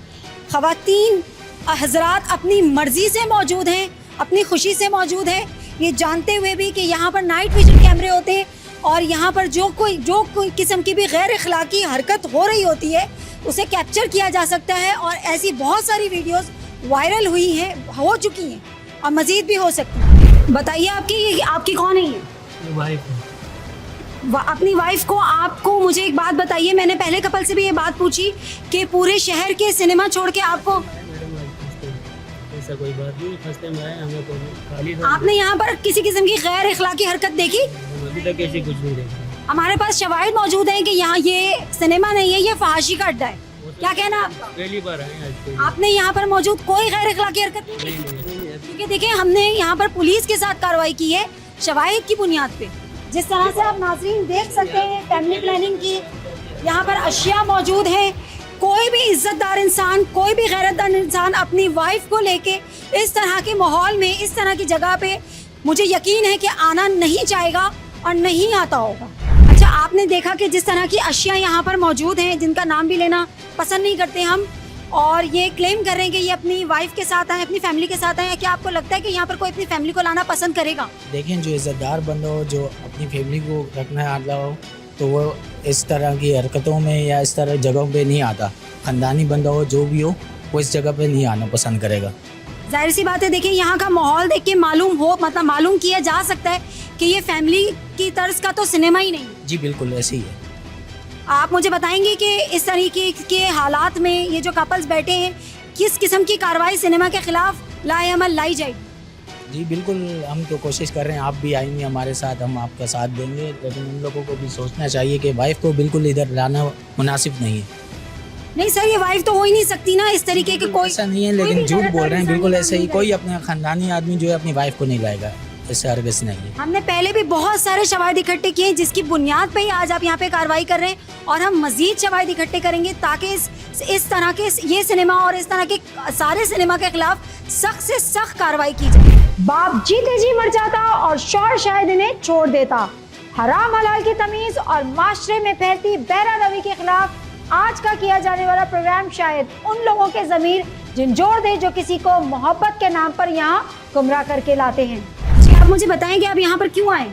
ख़वातीन हजरात अपनी मर्जी से मौजूद हैं, अपनी खुशी से मौजूद हैं, ये जानते हुए भी कि यहाँ पर नाइट विजन कैमरे होते हैं और यहाँ पर जो कोई किस्म की भी गैर इखलाकी हरकत हो रही होती है उसे कैप्चर किया जा सकता है। और ऐसी बहुत सारी वीडियोस वायरल हुई हैं, हो चुकी हैं और मज़ीद भी हो सकती हैं। बताइए आपकी कौन है ये? वाइफ अपनी वाइफ को आपको मुझे एक बात बताइए, मैंने पहले कपल से भी ये बात पूछी कि पूरे शहर के सिनेमा छोड़ के आपको, ऐसा कोई बात नहीं, फर्स्ट टाइम आए हमें तो खाली आपने यहाँ पर किसी किस्म की गैर इखलाकी हरकत देखी? अभी तक ऐसी कुछ नहीं देखा। हमारे पास शवाहिद मौजूद हैं कि यहाँ ये सिनेमा नहीं है, ये फहाशी का अड्डा है। क्या कहना आपका? पहली बार आए आज के। आपने यहाँ पर मौजूद कोई गैर इखलाकी हरकत नहीं की? क्योंकि देखिए हमने यहाँ पर पुलिस के साथ कार्रवाई की है शवाहिद की बुनियाद पे। जिस तरह से आप नाज़रीन देख सकते हैं फैमिली प्लानिंग की यहाँ पर अशिया मौजूद है। कोई भी इज्जतदार इंसान, कोई भी गैरतदार इंसान अपनी वाइफ को लेके इस तरह के माहौल में, इस तरह की जगह पे मुझे यकीन है कि आना नहीं चाहेगा और नहीं आता होगा। अच्छा, आपने देखा कि जिस तरह की अशिया यहाँ पर मौजूद हैं जिनका नाम भी लेना पसंद नहीं करते हम, और ये क्लेम कर रहे हैं कि ये अपनी वाइफ के साथ आए, अपनी फैमिली के साथ आए। क्या आपको लगता है कि यहाँ पर कोई अपनी फैमिली को लाना पसंद करेगा? देखें, जो इज़्ज़तदार बंदा हो, जो अपनी फैमिली को रखना आता हो, तो वो इस तरह की हरकतों में या इस तरह जगहों पे नहीं आता। ख़ानदानी बंदा हो, जो भी हो, वो इस जगह पे नहीं आना पसंद करेगा। जाहिर सी बात है, देखिए यहाँ का माहौल देख के मालूम किया जा सकता है कि ये फैमिली की तर्ज का तो सिनेमा ही नहीं। जी बिल्कुल ऐसे ही है। आप मुझे बताएंगे कि इस तरीके के हालात में ये जो कपल्स बैठे हैं, किस किस्म की कार्रवाई सिनेमा के खिलाफ लाएअमल लाई जाएगी? जी बिल्कुल, हम तो कोशिश कर रहे हैं, आप भी आएंगे हमारे साथ, हम आपका साथ देंगे। लेकिन उन लोगों को भी सोचना चाहिए कि वाइफ को बिल्कुल इधर लाना मुनासिब नहीं है। नहीं सर, ये वाइफ तो हो ही नहीं सकती ना इस तरीके के। कोई ऐसा नहीं है, लेकिन झूठ बोल रहे हैं, बिल्कुल ऐसे ही कोई अपने ख़ानदानी आदमी जो है अपनी वाइफ को नहीं लाएगा, ऐसे हरगिज़ नहीं है। हमने पहले भी बहुत सारे शवाहिद इकट्ठे किए हैं जिसकी बुनियाद पे ही आज आप यहाँ पे कार्रवाई कर रहे हैं, और हम मजीद शवाहिद इकट्ठे करेंगे ताकि इस तरह के ये सिनेमा और इस तरह के सारे सिनेमा के खिलाफ सख्त से सख्त कार्रवाई की जाए। बाप जीते जी मर जाता और शौहर शायद इन्हें छोड़ देता। हराम हलाल की तमीज और माशरे में फैलती बैरा रवी के खिलाफ आज का किया जाने वाला प्रोग्राम शायद उन लोगों के ज़मीर झंझोड़ दे जो किसी को मोहब्बत के नाम पर यहाँ गुमराह करके लाते हैं। जी आप मुझे बताएं कि आप यहाँ पर क्यों आए?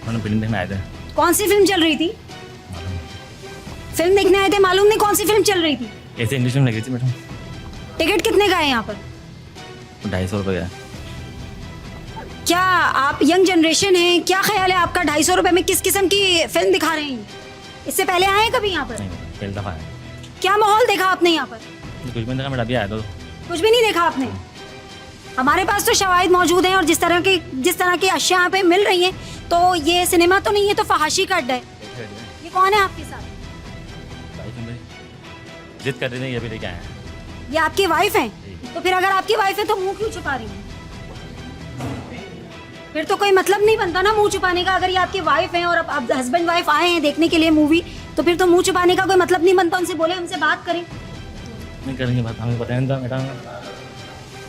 मैंने फिल्म देखने आए थे। कौन सी फिल्म चल रही थी? फिल्म देखने आए थे, मालूम नहीं कौन सी फिल्म चल रही थी? ऐसे इंग्लिश में लगी थी मैडम। टिकट कितने का है यहाँ पर? 250 रुपये का। क्या आप यंग जनरेशन हैं, क्या ख्याल है आपका 250 रुपए में किस किस्म की फिल्म दिखा रहे हैं? इससे पहले आए हैं कभी यहाँ पर? नहीं, पहली दफ़ा है। क्या माहौल देखा आपने यहाँ पर? कुछ भी नहीं देखा मैडम, अभी आया तो। कुछ भी नहीं देखा आपने? हमारे पास तो शवाहिद मौजूद हैं और जिस तरह की अशिया यहाँ पे मिल रही हैं, तो ये सिनेमा तो नहीं है, तो फहाशी का अड्डा है। ये कौन है आपके साथ? जिद कर रही थी, ये भी लेके आए हैं। ये आपकी वाइफ हैं? तो फिर अगर आपकी वाइफ है तो मुंह क्यों छुपा रही हैं? फिर तो कोई मतलब नहीं बनता ना मुंह छुपाने का। अगर ये आपकी वाइफ हैं और अब हस्बैंड वाइफ आए हैं देखने के लिए मूवी, तो फिर तो मुंह छुपाने का कोई मतलब नहीं बनता। उनसे बोले हमसे बात करें। नहीं करेंगे बात, हमें पता ही नहीं था मैडम,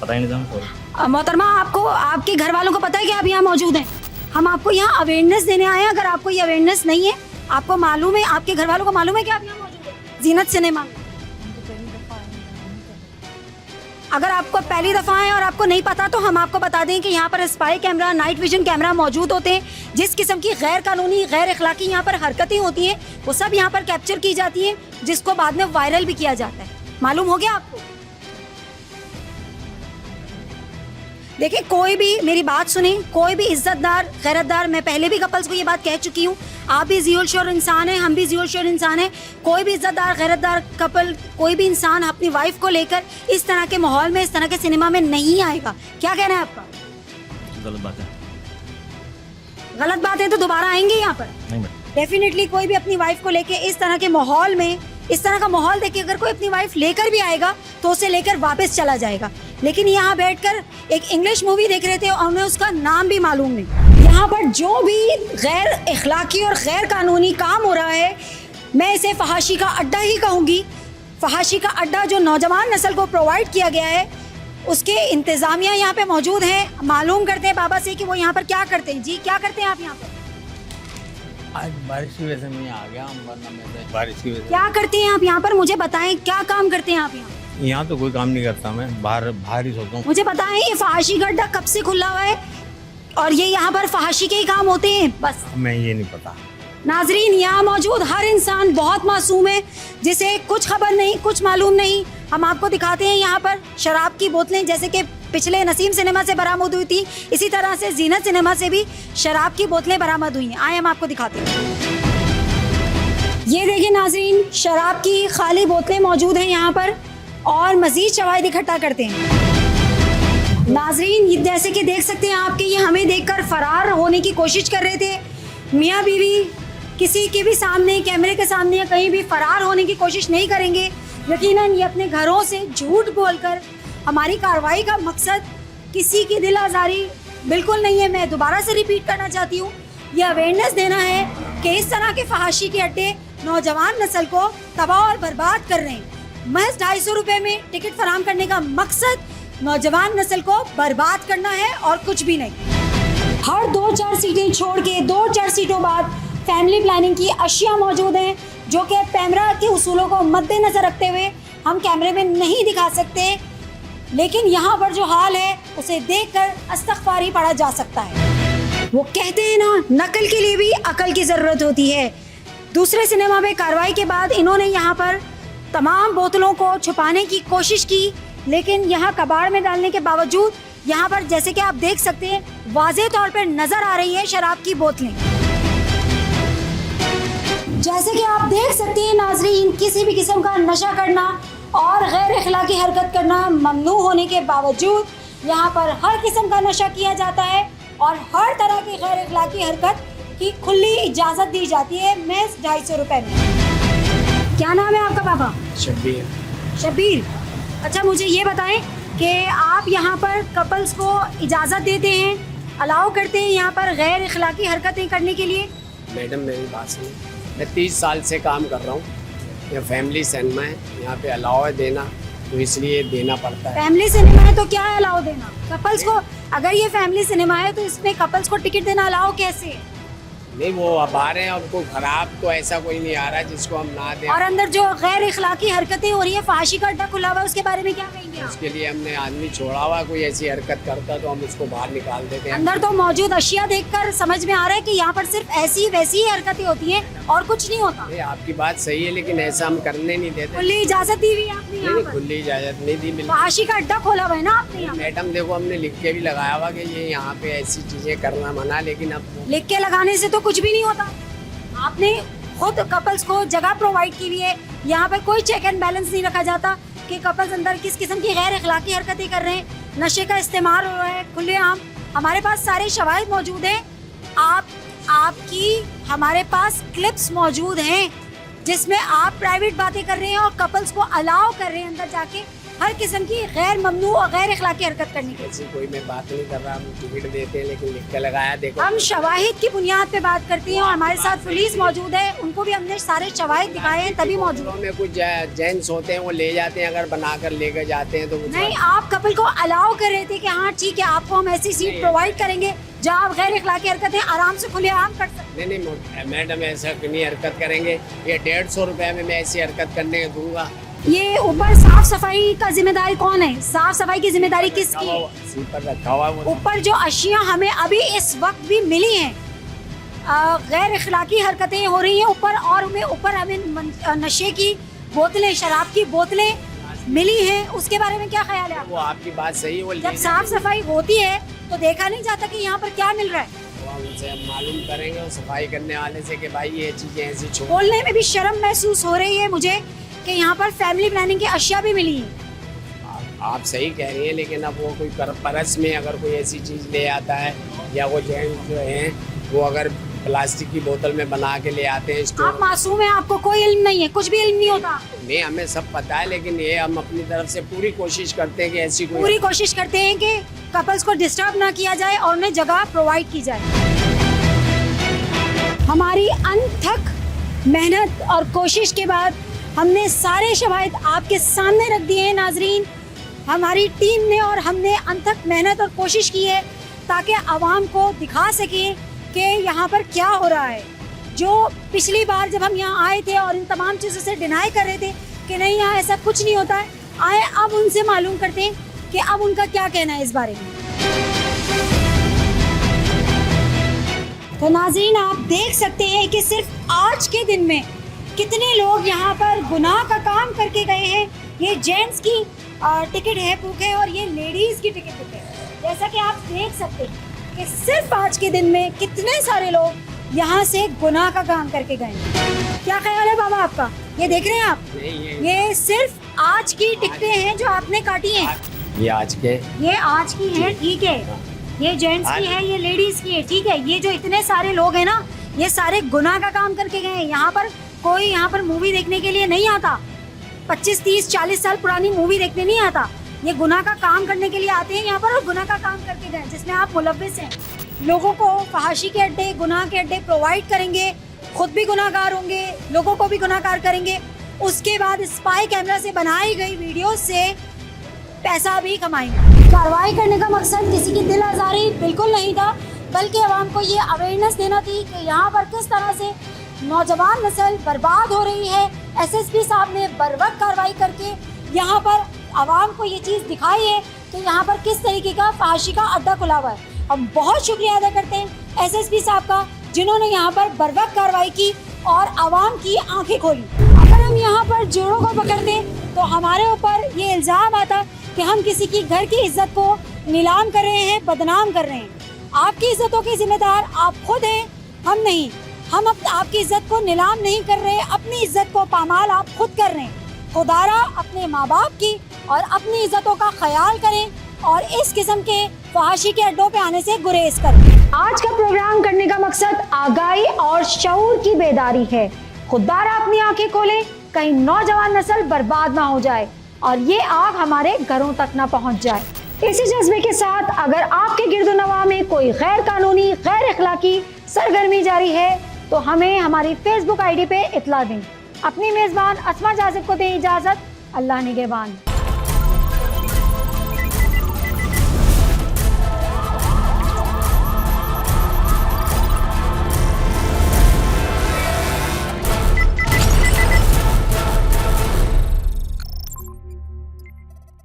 पता ही नहीं था हमको। मोहतरमा, आपको आपके घर वालों को पता है कि आप यहाँ मौजूद हैं? हम आपको यहाँ अवेयरनेस देने आए हैं। अगर आपको ये अवेयरनेस नहीं है, आपको मालूम है, आपके घर वालों को मालूम है कि आप यहाँ मौजूद हैं जीनत सिनेमा में। अगर आपको पहली दफ़ा है और आपको नहीं पता, तो हम आपको बता दें कि यहाँ पर spy camera, night vision camera मौजूद होते हैं। जिस किस्म की गैर कानूनी, गैर अखलाकी यहाँ पर हरकतें होती हैं, वो सब यहाँ पर कैप्चर की जाती हैं, जिसको बाद में वायरल भी किया जाता है। मालूम हो गया आपको? देखिए, कोई भी मेरी बात सुने, कोई भी इज्जतदार, गैरतदार, मैं पहले भी कपल्स को ये बात कह चुकी हूँ, आप भी ज़ियोल शोर इंसान हैं, हम भी ज़ियोल शोर इंसान हैं। कोई भी इज्जतदार, गैरतदार कपल, कोई भी इंसान अपनी वाइफ को लेकर इस तरह के माहौल में, इस तरह के सिनेमा में नहीं आएगा। क्या कहना है आपका? गलत बात है। गलत बात है तो दोबारा आएंगे यहाँ पर? नहीं मैडम। डेफिनेटली कोई भी अपनी वाइफ को लेके इस तरह के माहौल में, इस तरह का माहौल देख के अगर कोई अपनी वाइफ लेकर भी आएगा तो उसे लेकर वापस चला जाएगा। लेकिन यहाँ बैठकर एक इंग्लिश मूवी देख रहे थे और उन्हें उसका नाम भी मालूम नहीं। यहाँ पर जो भी गैर अखलाकी और गैर कानूनी काम हो रहा है, मैं इसे फहाशी का अड्डा ही कहूँगी। फहाशी का अड्डा जो नौजवान नस्ल को प्रोवाइड किया गया है, उसके इंतज़ामिया यहाँ पे मौजूद हैं। मालूम करते हैं बाबा से कि वो यहाँ पर क्या करते हैं। जी, क्या करते हैं आप यहाँ पर? आज बारिश की वजह से मैं आ गया, वरना मैं बारिश की वजह से। क्या करते हैं आप यहाँ पर? मुझे बताएं, क्या काम करते हैं आप यहाँ? यहाँ तो कोई काम नहीं करता, मैं बाहर ही सोता हूँ। मुझे बताएं, ये फहाशी का अड्डा कब से खुला हुआ है और ये यहाँ पर फहाशी के ही काम होते हैं बस? मैं ये नहीं पता। नाजरीन, यहाँ मौजूद हर इंसान बहुत मासूम है, जिसे कुछ खबर नहीं, कुछ मालूम नहीं। हम आपको दिखाते हैं यहाँ पर शराब की बोतलें, जैसे कि पिछले नसीम सिनेमा से बरामद हुई थी, इसी तरह से जीनत सिनेमा से भी शराब की बोतलें बरामद हुई हैं। आए हम आपको दिखाते हैं। ये देखिए नाजरीन, शराब की खाली बोतलें मौजूद हैं यहाँ पर और मजीद शवाहिद इकट्ठा करते हैं। नाजरीन, जैसे कि देख सकते हैं आपके, ये हमें देखकर फरार होने की कोशिश कर रहे थे। मियाँ बीवी किसी के भी सामने, कैमरे के सामने या कहीं भी फरार होने की कोशिश नहीं करेंगे। यकीनन ये अपने घरों से झूठ बोलकर, हमारी कार्रवाई का मकसद किसी की दिल आज़ारी बिल्कुल नहीं है। मैं दोबारा से रिपीट करना चाहती हूँ, ये अवेयरनेस देना है कि इस तरह के फहाशी के अड्डे नौजवान नस्ल को तबाह और बर्बाद कर रहे हैं। महज 250 रुपये में टिकट फराहम करने का मकसद नौजवान नस्ल को बर्बाद करना है और कुछ भी नहीं। हर 2-4 सीटें छोड़ के 2-4 सीटों बाद फैमिली प्लानिंग की अशिया मौजूद हैं, जो कि कैमरा के उसूलों को मद्देनजर रखते हुए हम कैमरे में नहीं दिखा सकते। लेकिन यहाँ पर जो हाल है उसे देखकर इस्तग़फ़ारी पढ़ा जा सकता है। वो कहते हैं ना, नकल के लिए भी अकल की ज़रूरत होती है। दूसरे सिनेमा में कार्रवाई के बाद इन्होंने यहाँ पर तमाम बोतलों को छुपाने की कोशिश की, लेकिन यहाँ कबाड़ में डालने के बावजूद यहाँ पर, जैसे कि आप देख सकते हैं, वाज़ेह तौर पर नज़र आ रही है शराब की बोतलें। जैसे कि आप देख सकते हैं नाजरीन, किसी भी किस्म का नशा करना और गैर अखलाकी हरकत करना ममनू होने के बावजूद यहाँ पर हर किस्म का नशा किया जाता है और हर तरह की गैर अखलाकी हरकत की खुली इजाज़त दी जाती है महज 250 रुपये में। क्या नाम है आपका पापा? शब्बीर। शब्बीर, अच्छा मुझे ये बताएं कि आप यहाँ पर कपल्स को इजाज़त देते हैं, अलाउ करते हैं यहाँ पर गैर अखलाकी हरकतें करने के लिए? मैडम मेरी बात सुनिए, मैं 30 साल से काम कर रहा हूँ। यह फैमिली सिनेमा है, यहाँ पे अलाउ है देना, तो इसलिए देना पड़ता है। फैमिली सिनेमा है तो क्या है अलाउ देना? कपल्स को, अगर ये फैमिली सिनेमा है तो इसमें कपल्स को टिकट देना अलाउ कैसे है? नहीं वो अब आ रहे हैं, अब कोई खराब तो ऐसा कोई नहीं आ रहा है जिसको हम ना दें। और अंदर जो गैर इखलाकी हरकतें हो रही है, फहाशी का अड्डा खुला हुआ है, उसके बारे में क्या कहेंगे आप? उसके लिए हमने आदमी छोड़ा हुआ, कोई ऐसी हरकत करता तो हम उसको बाहर निकाल देते हैं। अंदर तो मौजूद अशिया देखकर समझ में आ रहा है कि यहाँ पर सिर्फ ऐसी वैसी ही हरकतें होती हैं और कुछ नहीं होता। नहीं, आपकी बात सही है, लेकिन ऐसा हम करने नहीं देते। खुली इजाजत दी हुई है आपने यहाँ नहीं, पर? खुली इजाजत नहीं दी। बिल्कुल फहाशी का अड्डा खोला हुआ है ना आपने यहाँ? मैडम देखो, हमने लिख के भी लगाया हुआ कि ये यहाँ पे ऐसी चीजें करना मना, लेकिन अब लिख के लगाने से तो कुछ भी नहीं होता। आपने खुद कपल्स को जगह प्रोवाइड की हुई है, यहाँ पर कोई चेक एंड बैलेंस नहीं रखा जाता कि कपल्स अंदर किस किस्म की गैर अखलाकी हरकतें कर रहे हैं, नशे का इस्तेमाल हो रहा है खुलेआम। हमारे पास सारे शवाहिद मौजूद हैं, आपकी हमारे पास क्लिप्स मौजूद हैं जिसमें आप प्राइवेट बातें कर रहे हैं और कपल्स को अलाउ कर रहे हैं अंदर जाके हर किस्म की गैर ममनू और गैर अखलाकी हरकत करने की। ऐसी कोई मैं बात नहीं कर रहा, हम टिकट देते हैं लेकिन लिख के लगाया। देखो, हम शवाहिद की बुनियाद पे बात करते हैं और हमारे साथ पुलिस मौजूद है, उनको भी हमने सारे शवाहिद दिखाए हैं तभी मौजूद में कुछ जेंट्स होते हैं वो ले जाते हैं, अगर बनाकर लेकर जाते हैं तो कुछ नहीं। आप कपल को अलाउ कर रहे थे कि हाँ ठीक है, आपको हम ऐसी सीट प्रोवाइड करेंगे जहाँ आप गैर अखलाकी हरकतें आराम से खुलेआम कर सकते। नहीं मैडम, ऐसा नहीं हरकत करेंगे। ये 150 रुपए में मैं ऐसी हरकत करने दूंगा। ये ऊपर साफ सफाई का जिम्मेदारी कौन है? साफ सफाई की जिम्मेदारी किसकी है? पर रखा हुआ वो ऊपर जो अशिया हमें अभी इस वक्त भी मिली हैं, गैर अखलाकी हरकतें हो रही हैं ऊपर, और हमें नशे की बोतलें, शराब की बोतलें मिली हैं, उसके बारे में क्या ख्याल है? वो आपकी बात सही है। वो जब साफ सफाई होती है तो देखा नहीं जाता कि यहाँ पर क्या मिल रहा है? उनसे हम मालूम करेंगे और सफाई करने वाले से कि भाई ये चीजें ऐसी छोड़। बोलने में भी शर्म महसूस हो रही है मुझे कि यहाँ पर फैमिली प्लानिंग की अशिया भी मिली है। आप सही कह रही हैं, लेकिन अब वो कोई परस में अगर कोई ऐसी चीज ले आता है, या वो जेंट्स जो हैं वो अगर प्लास्टिक की बोतल में बना के ले आते हैं स्टोर। आप मासूम हैं, आपको कोई इल्म नहीं है, कुछ भी इल्म नहीं होता। नहीं, हमें सब पता है, लेकिन ये हम अपनी तरफ से पूरी कोशिश करते हैं कि ऐसी पूरी कोशिश करते हैं कि कपल्स को डिस्टर्ब ना किया जाए और उन्हें जगह प्रोवाइड की जाए। हमारी अनथक मेहनत और कोशिश के बाद हमने सारे शवाहिद आपके सामने रख दिए हैं नाजरीन। हमारी टीम ने और हमने अनथक मेहनत और कोशिश की है ताकि आवाम को दिखा सकें कि यहाँ पर क्या हो रहा है। जो पिछली बार जब हम यहाँ आए थे और इन तमाम चीज़ों से डिनाई कर रहे थे कि नहीं यहाँ ऐसा कुछ नहीं होता है, आए अब उनसे मालूम करते हैं कि अब उनका क्या कहना है इस बारे में। तो नाज़रीन, आप देख सकते हैं कि सिर्फ आज के दिन में कितने लोग यहाँ पर गुनाह का काम करके गए हैं। ये जेंट्स की टिकट है बुक है और ये लेडीज़ की टिकट बुक है। जैसा कि आप देख सकते हैं कि सिर्फ आज के दिन में कितने सारे लोग यहाँ से गुनाह का काम करके गए हैं। क्या ख्याल है बाबा आपका? ये देख रहे हैं आप, ये सिर्फ आज की टिकटें हैं जो आपने काटी हैं। ये आज की है, ठीक है। ये जेंट्स की है, ये लेडीज की है, ठीक है। ये जो इतने सारे लोग हैं ना, ये सारे गुनाह का काम करके गए हैं। यहाँ पर कोई यहाँ पर मूवी देखने के लिए नहीं आता, 25, 30, 40 साल पुरानी मूवी देखने नहीं आता। ये गुनाह का काम करने के लिए आते हैं यहाँ पर और गुनाह का काम करके गए, जिसमें आप मुलव्विस हैं। लोगों को फहाशी के अड्डे, गुनाह के अड्डे प्रोवाइड करेंगे, खुद भी गुनाहगार होंगे, लोगों को भी गुनाहगार करेंगे। उसके बाद स्पाई कैमरा से बनाई गई वीडियो से पैसा भी कमाएंगे। कार्रवाई करने का मकसद किसी की दिल आज़ारी बिल्कुल नहीं था, बल्कि आवाम को ये अवेयरनेस देना थी कि यहाँ पर किस तरह से नौजवान नस्ल बर्बाद हो रही है। एसएसपी साहब ने बरवक्त कार्रवाई करके यहाँ पर आवाम को ये चीज़ दिखाई है कि यहाँ पर किस तरीके का फहाशी का अड्डा खुला हुआ है। हम बहुत शुक्रिया अदा करते हैं एसएसपी साहब का, जिन्होंने यहाँ पर बरवक्त कार्रवाई की और आवाम की आंखें खोली। अगर हम यहाँ पर जोड़ों को पकड़ते तो हमारे ऊपर ये इल्ज़ाम आता कि हम किसी की घर की इज्जत को नीलाम कर रहे हैं, बदनाम कर रहे हैं। आपकी इज्जतों के जिम्मेदार आप खुद हैं, हम नहीं। हम आपकी इज्जत को नीलाम नहीं कर रहे, अपनी इज्जत को पामाल आप खुद कर रहे हैं। खुदारा अपने माँ बाप की और अपनी इज्जतों का ख्याल करें और इस किस्म के फहाशी के अड्डों पे आने से गुरेज करें। आज का प्रोग्राम करने का मकसद आगाही और शऊर की बेदारी है। खुदारा अपनी आंखें खोलें, कहीं नौजवान नस्ल बर्बाद ना हो जाए और ये आग हमारे घरों तक ना पहुंच जाए। इसी जज्बे के साथ अगर आपके गिरदोनवा में कोई गैर कानूनी, गैर अखलाकी सरगर्मी जारी है तो हमें हमारी फेसबुक आईडी पे इत्ला दें। अपनी मेजबान अस्मा जाजिब को दें इजाजत। अल्लाह निगहबान।